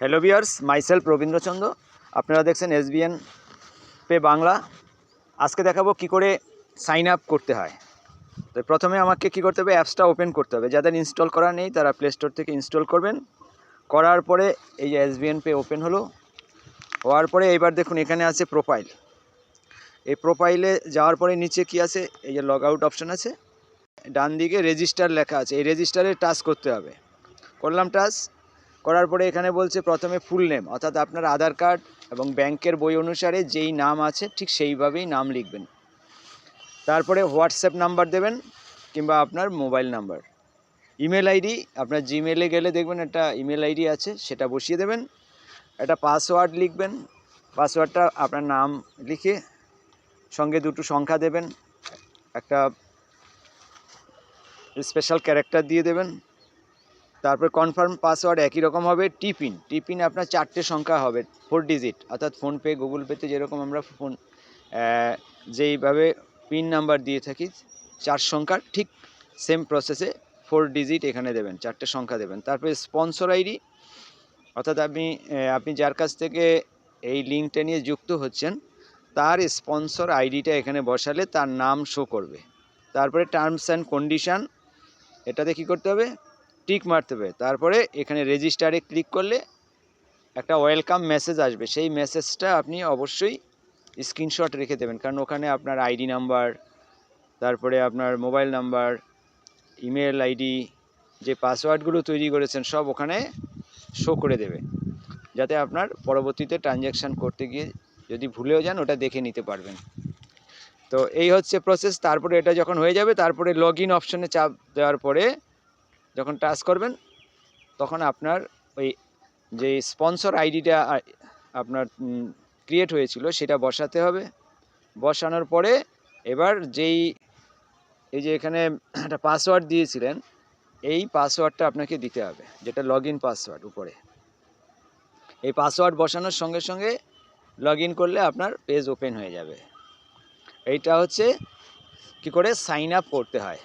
Hello viewers, myself Rabindrachandra. আপনারা দেখছেন SBN pay Bangla. আজকে দেখাবো কি করে সাইন আপ করতে হয়। তো প্রথমে আমাকে কি করতে হবে, অ্যাপসটা ওপেন করতে হবে। যাদের ইনস্টল করা নেই তারা প্লে স্টোর থেকে ইনস্টল করবেন। করার পরে এই যে এসবিএন পে ওপেন হওয়ার পরে এইবার দেখুন এখানে আছে প্রোফাইল। এই প্রোফাইলে যাওয়ার পরে নিচে কি আছে, এই যে লগ আউট অপশান আছে, ডান দিকে রেজিস্টার লেখা আছে। এই রেজিস্টারে টাচ করতে হবে। করলাম টাচ করার পরে এখানে বলছে প্রথমে ফুল নেম, অর্থাৎ আপনার আধার কার্ড এবং ব্যাংকের বই অনুসারে যেই নাম আছে ঠিক সেইভাবেই নাম লিখবেন। তারপরে হোয়াটসঅ্যাপ নাম্বার দেবেন কিংবা আপনার মোবাইল নাম্বার। ইমেল আইডি, আপনার জিমেলে গেলে দেখবেন একটা ইমেল আইডি আছে, সেটা বসিয়ে দেবেন। একটা পাসওয়ার্ড লিখবেন। পাসওয়ার্ডটা আপনার নাম লিখে সঙ্গে দুটো সংখ্যা দেবেন, একটা স্পেশাল ক্যারেক্টার দিয়ে দেবেন। তারপর কনফার্ম পাসওয়ার্ড একই রকম হবে। টিপিন আপনার 4টে সংখ্যা হবে, 4 ডিজিট, অর্থাৎ ফোনপে গুগল পেতে যেরকম আমরা যেইভাবে পিন নাম্বার দিয়ে থাকি 4 সংখ্যার, ঠিক সেম প্রসেসে 4 ডিজিট এখানে দেবেন, 4টে সংখ্যা দেবেন। তারপরে স্পন্সর আইডি, অর্থাৎ আপনি যার কাছ থেকে এই লিঙ্কটা নিয়ে যুক্ত হচ্ছেন তার স্পন্সর আইডিটা এখানে বসালে তার নাম শো করবে। তারপরে টার্মস অ্যান্ড কন্ডিশান, এটাতে কী করতে হবে, টিক মারতে হবে। তারপরে এখানে রেজিস্টারে ক্লিক করলে একটা ওয়েলকাম মেসেজ আসবে। সেই মেসেজটা আপনি অবশ্যই স্ক্রিনশট রেখে দেবেন, কারণ ওখানে আপনার আইডি নাম্বার, তারপরে আপনার মোবাইল নাম্বার, ইমেল আইডি, যে পাসওয়ার্ডগুলো তৈরি করেছেন সব ওখানে শো করে দেবে, যাতে আপনার পরবর্তীতে ট্রানজ্যাকশান করতে গিয়ে যদি ভুলেও যান ওটা দেখে নিতে পারবেন। তো এই হচ্ছে প্রসেস। তারপরে এটা যখন হয়ে যাবে তারপরে লগ ইন অপশানে চাপ দেওয়ার পরে যখন টাচ করবেন তখন আপনার ওই যে স্পন্সর আইডিটা আপনার ক্রিয়েট হয়েছিল সেটা বসাতে হবে। বসানোর পরে এবার এই যে এখানে একটা পাসওয়ার্ড দিয়েছিলেন, এই পাসওয়ার্ডটা আপনাকে দিতে হবে, যেটা লগ ইন পাসওয়ার্ড উপরে। এই পাসওয়ার্ড বসানোর সঙ্গে সঙ্গে লগ ইন করলে আপনার পেজ ওপেন হয়ে যাবে। এইটা হচ্ছে কি করে সাইন আপ করতে হয়।